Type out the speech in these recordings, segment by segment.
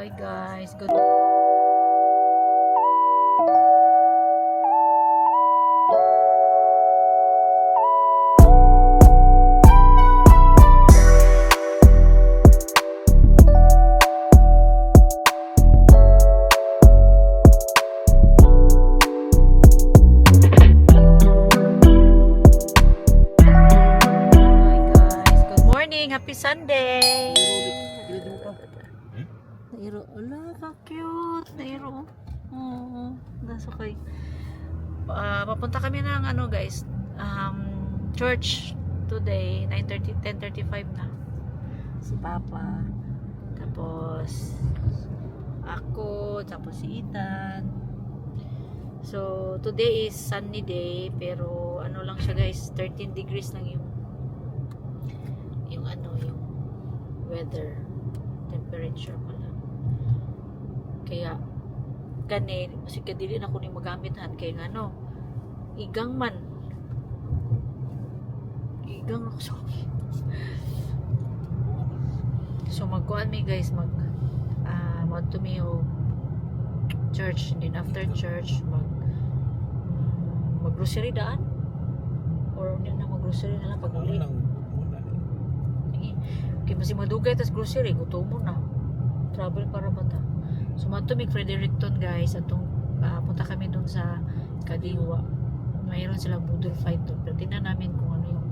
Hi guys, good morning, happy Sunday. Nairo, ala, ka-cute. Nairo. Oo, nasa kay. Papunta kami ng ano guys, church today, 9:30, 10:35 na. Si Papa, tapos ako, tapos si Ethan. So, today is sunny day, pero ano lang siya guys, 13 degrees lang yung weather temperature pala. Kaya kani kasi kadili na ko ni magamit han kay ngano igang ako so magkuan mi guys mag to me church, and then after church mag grocery daan or hindi na mag grocery na lang pag uli. Okay, masih madugay tas grocery, gutom mo na. Travel para bata. So, matumig Fredericton guys. Atong punta kami dun sa Kadiwa. Mayroon silang boodle fight dun. Pero tingnan namin kung ano yung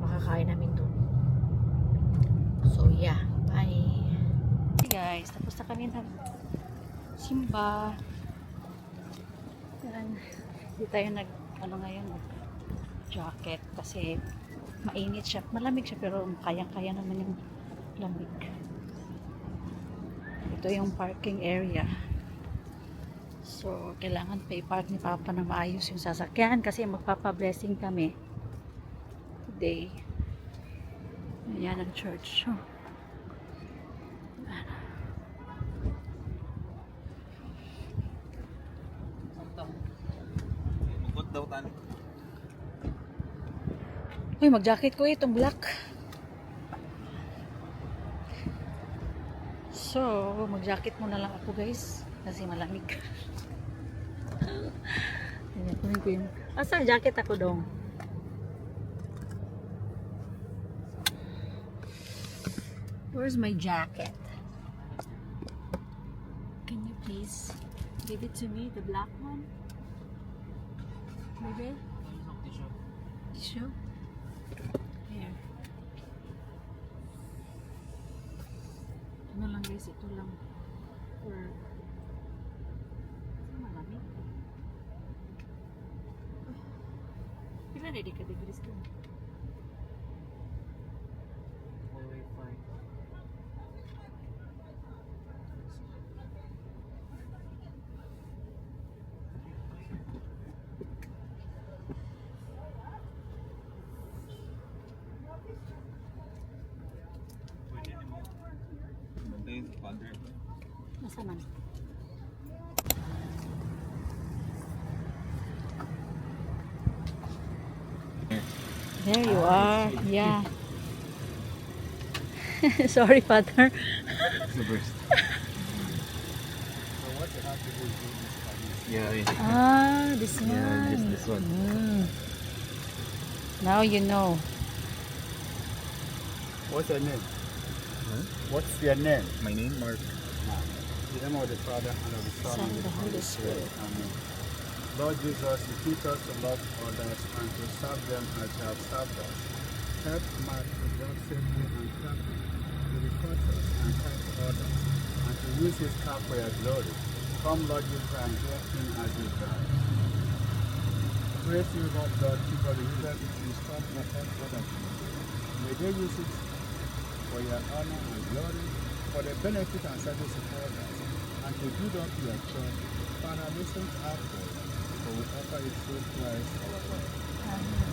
makakain namin dun. So, yeah. Bye. Hey guys, tapos na kami ng simba. Yan. Hindi tayo ngayon, jacket kasi mainit siya, malamig siya pero kayang-kaya naman yung lamig. Ito yung parking area. So, kailangan pa i-park ni Papa na maayos yung sasakyan kasi magpapa-blessing kami today. Ayan ang church. Oh. Magot daw tani. Uy, mag-jacket ko itong black. So, mag-jacket muna lang ako guys. Kasi malamig. Kunin ko yun. Asa jacket ako dong? Where's my jacket? Can you please give it to me, the black one? Maybe? Tissue? Here. Ano lang guys, ito lang for malamig. Pila na di ka degrees ko? Nasa man? There you are. Yeah. Sorry, Father. The burst. So what you have to do is do this studies. Yeah. This one. Yeah, just this one. Now you know. What's your name? Huh? What's your name? My name Mark. In the name of the Father, and of the Son, Son, and of the Holy Spirit. Amen. Lord Jesus, you teach us to love others and to serve them as you have served us. Help Mark to drive safely and carefully, to be cautious and kind to others, and to use his car for your glory. Come, Lord Jesus, and hear him as he drives. Praise you, Lord God, keep of the user to instruct your help others. May they use it for your honor and glory, for the benefit and service of others, and to build up your church. Father, listen to our prayer, for we offer it through Christ our Lord. Amen.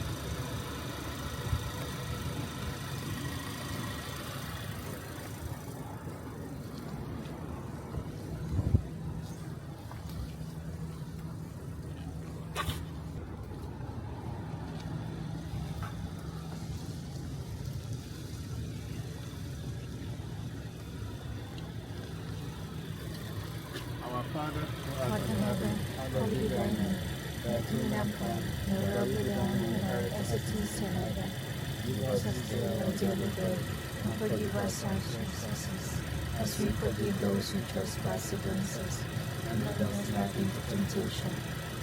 Father, who art What in in heaven, heaven, hallowed be thy name. Thy kingdom come, your thy will will be be done done on on earth earth as it is in heaven. Give us this day our daily bread, And forgive us our trespasses, as we forgive those who trespass against us. And lead us not into temptation,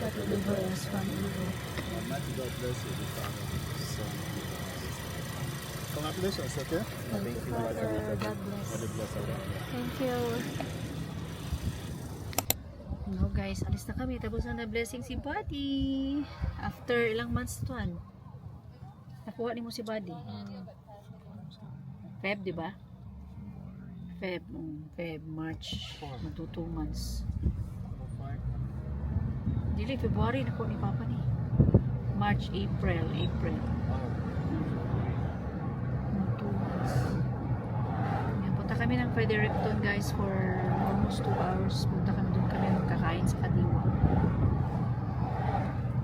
but deliver us from evil. Almighty God bless you, the Father, the Son, and the Holy Spirit. Congratulations, okay? Thank you, Father. God bless. For the blessed God. Thank you. No guys, alis na kami. Tapos na blessing si Buddy. After ilang months to an? Nakuha ni mo si Buddy. Feb, di ba? Feb, March. Magto 2 months. Dili, February nakuha ni Papa ni. March, April. Mag 2 months. Yan, punta kami ng Fredericton guys for almost 2 hours. Punta kami doon kami magkakain sa Kadiwa.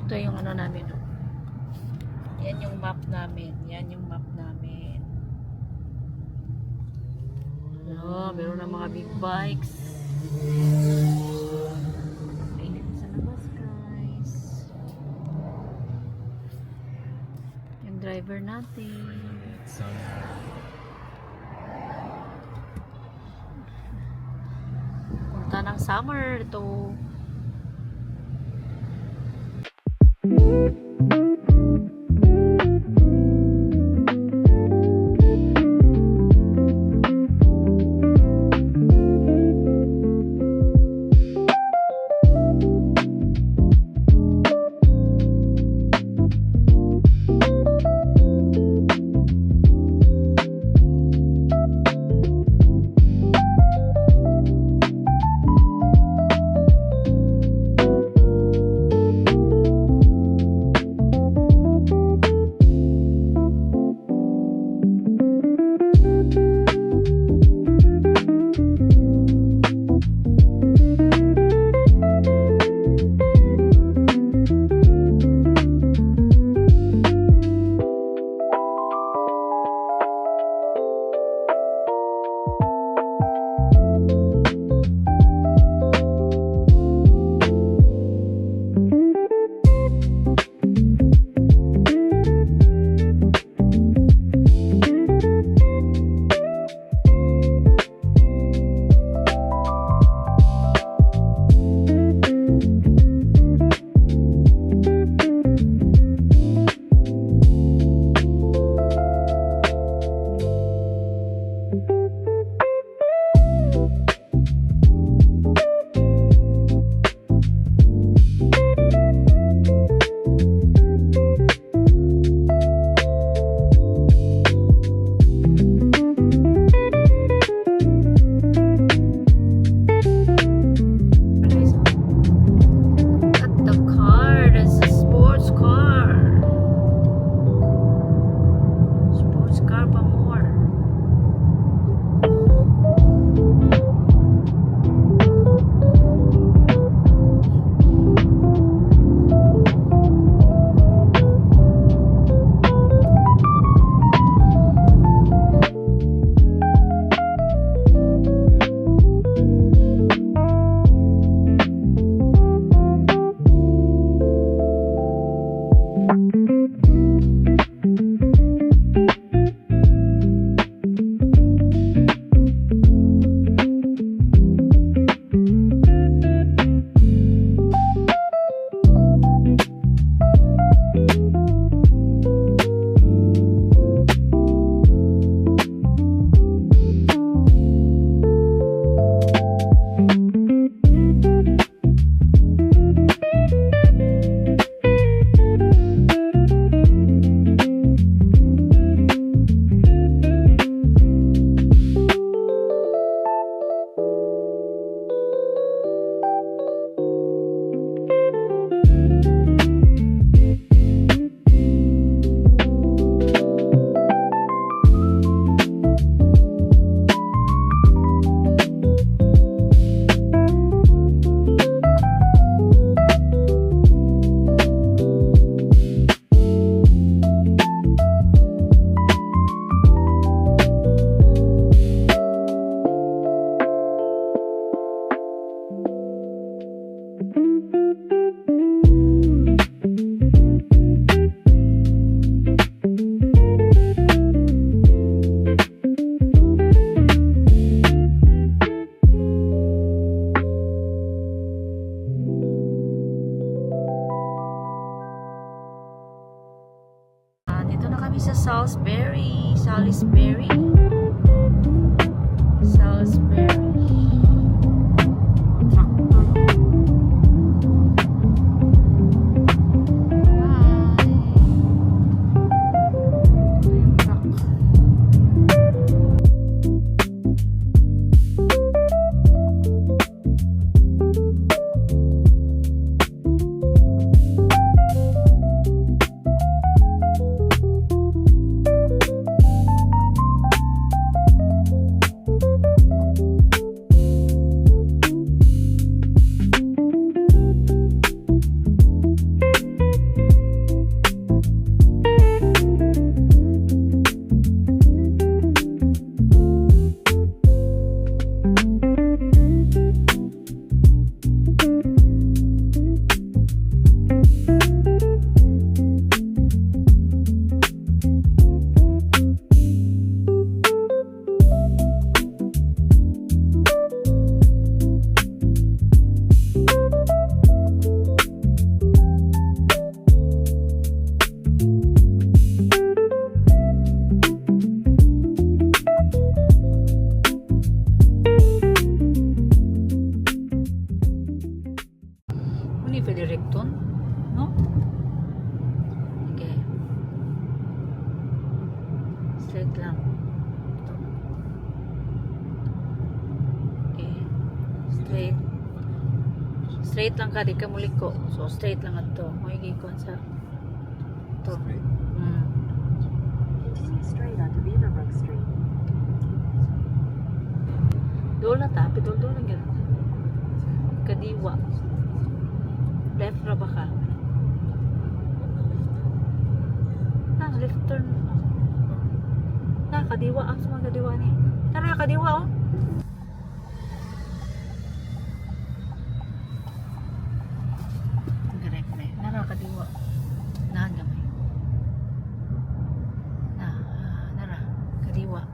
Ito yung ano namin. Oh. Yan yung map namin. Meron ng mga big bikes. Mainit sa labas guys. Yung driver natin. Punta ng summer ito. Friderickton, no? Okay. Straight lang. Ito. Okay. Straight. Straight lang ka, di ka muliko. So, straight lang ato. Magiging ko sa ito. Straight onto Beaverbrook Street. Doon na ta, doon lang gano'n. Kadiwa. Left ra ba ka? Left turn. Kadiwa. Ang sa mga kadiwa ni. Tara, kadiwa oh. Correct. Nara, kadiwa. Nagamay. Nara, kadiwa.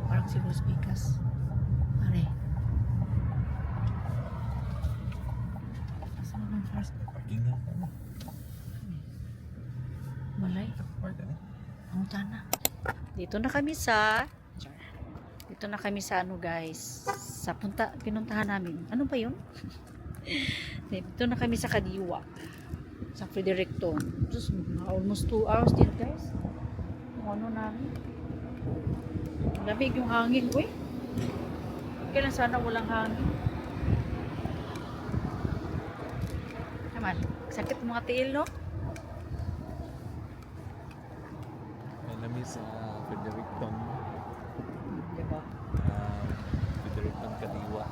Parang siguro speakers. Pare. Asa naman first? Parking na. Malay. Park na. Ang tana. Dito na kami sa ano guys. Pinuntahan namin. Ano ba yun? Dito na kami sa Kadiwa. Sa Fredericton. Just almost 2 hours din guys. Ano namin. Lamig yung hangin ko eh. Kailan sana walang hangin. Naman, sakit mga tiil no? Alam sa Fredericton. Diba? Fredericton Kadiwa.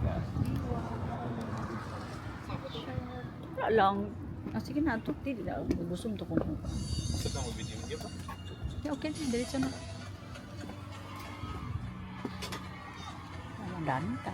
Yeah. Wala lang. Sige na, ito. Hindi na. Gusong to kung ano. Sa kang video niya ba? Okay, diretso na. Dami ka.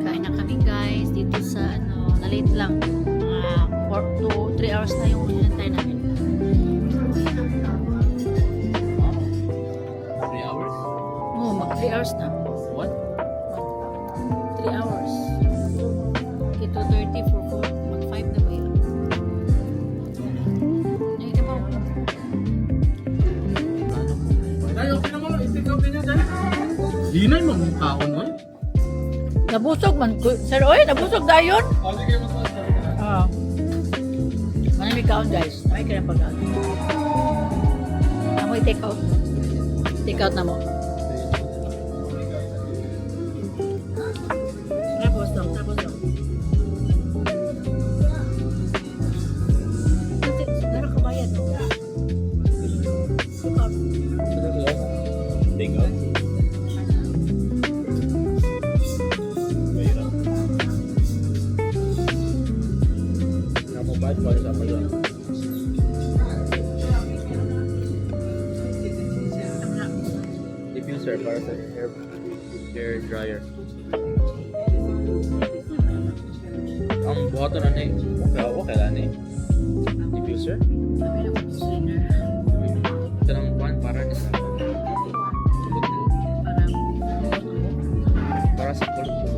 Kain na kami guys dito sa ano, na-late lang. 4 to 3 hours na yung hinantay namin. 3 hours? Oo, mag 3 hours na. What? 3 hours. Okay, 2:30 for 4. Mag 5 na ba yun? Ay, ka ba? Tayo, okay naman. Itik-out niya dahil. Linay mo mong kaon mo. Nabusog man. Sir, oy, nabusog dayon? Sige, mas-mas. Oo. Manamig kaon guys. May kaya pag-out. Amoy take out. Take out na mo. Tapos lang. Kasi, meron kabayad no? Take out. Take out? Mahirap. Namubad para sa mga yun. Diffuser para sa hair dryer. Ang buhaton na ni, okay lang ni. Diffuser? Ito ng pan para ni sa kulot mo. Para sa kulot mo.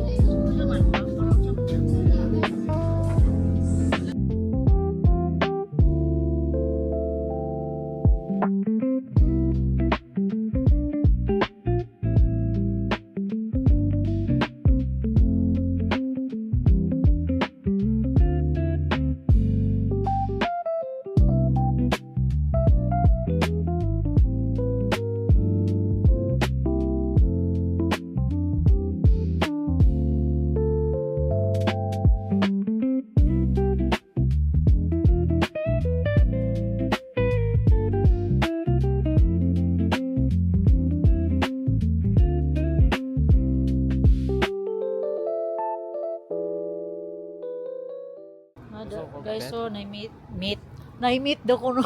Guys, so na-meet daw ko no.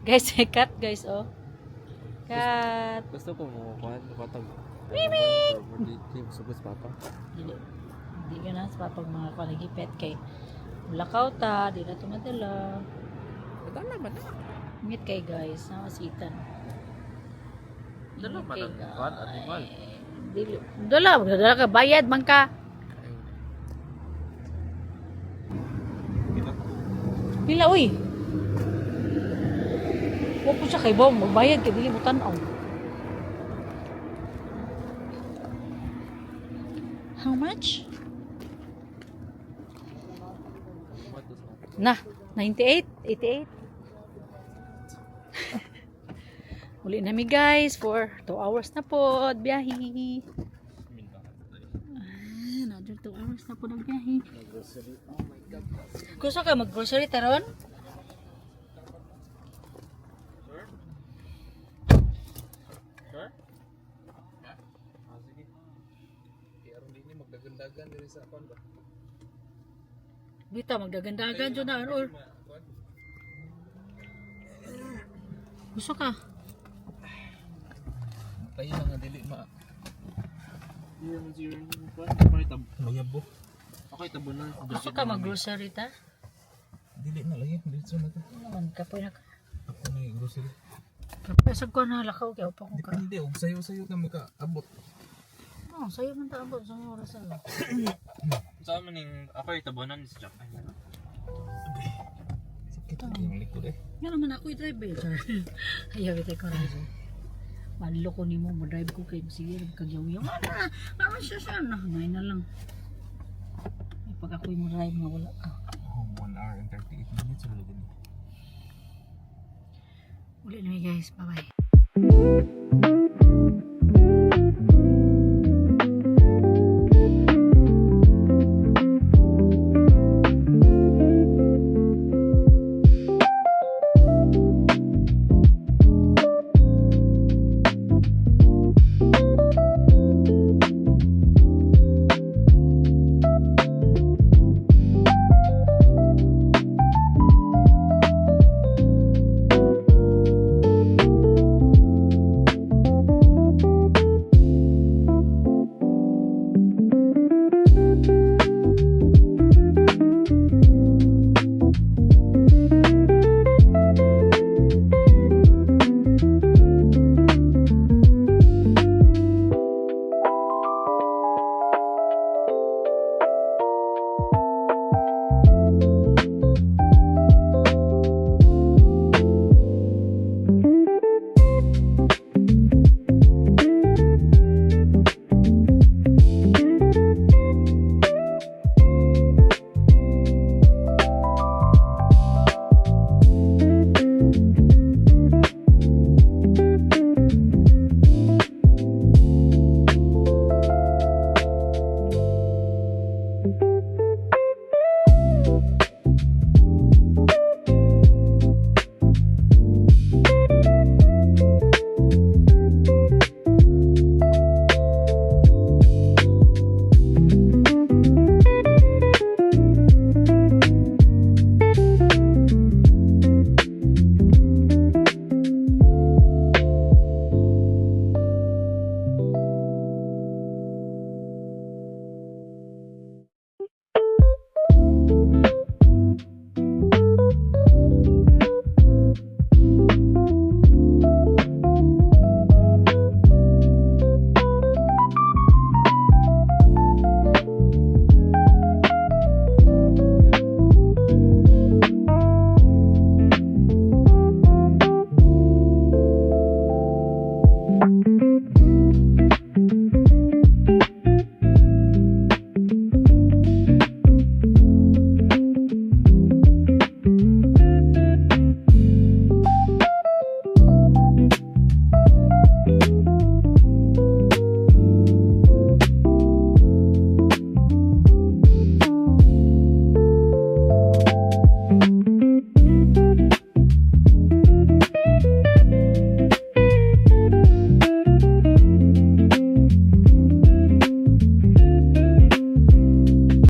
Guys, cut guys, oh. Cut. Gusto ko mo kuhan patag. Mimik! Team subos papa. Hindi ka na sa papag mga kanagipet kay lakaw ta, di na tumadala. Dala man na. Meet kay guys, namasitan. Dala man ang kuhan animal. Dala ka, bayad man ka. Pila, uy. Huwag po siya kay Bom, magbayad kay dili mo tanaw. How much? Na, 98, 88. Uli na mi guys for 2 hours na po biyahe. Another 2 hours na po nagbiyahe. Gusto ka mag-grocery taron? Sure? Sige. Kaya ron din magdagandagan diri sa kuan ba? Bita magdagandagan dyan na or gusto ka? Tayo na nga dili ma. Iya mo zero ni kuan. Okay tab. Magyabo. Okay tabo na. Gusto ka mag-grocery ta? Dili na lagi, dili sa nato. Naman ka po na ka. Ako na yung grocery. Kapasag ko na lakaw kaya pa ko ka. Depende, og sayo-sayo na maka-abot. Oh, sa'yo man taabot sa mga oras na. Sa amin ning ako yung tabunan ni Jack. Sakit yung likod eh. Yan naman ako i-drive eh. Ayaw ito ko rin. Malo ko ni mo, ma-drive ko kayo. Sige, kagyaw-yaw. Naman siya siya. Ngayon na lang. Pag ako'y mo drive, mawala ka. Oh, 1 hour and 38 minutes ulit din. Ulit na guys. Bye-bye.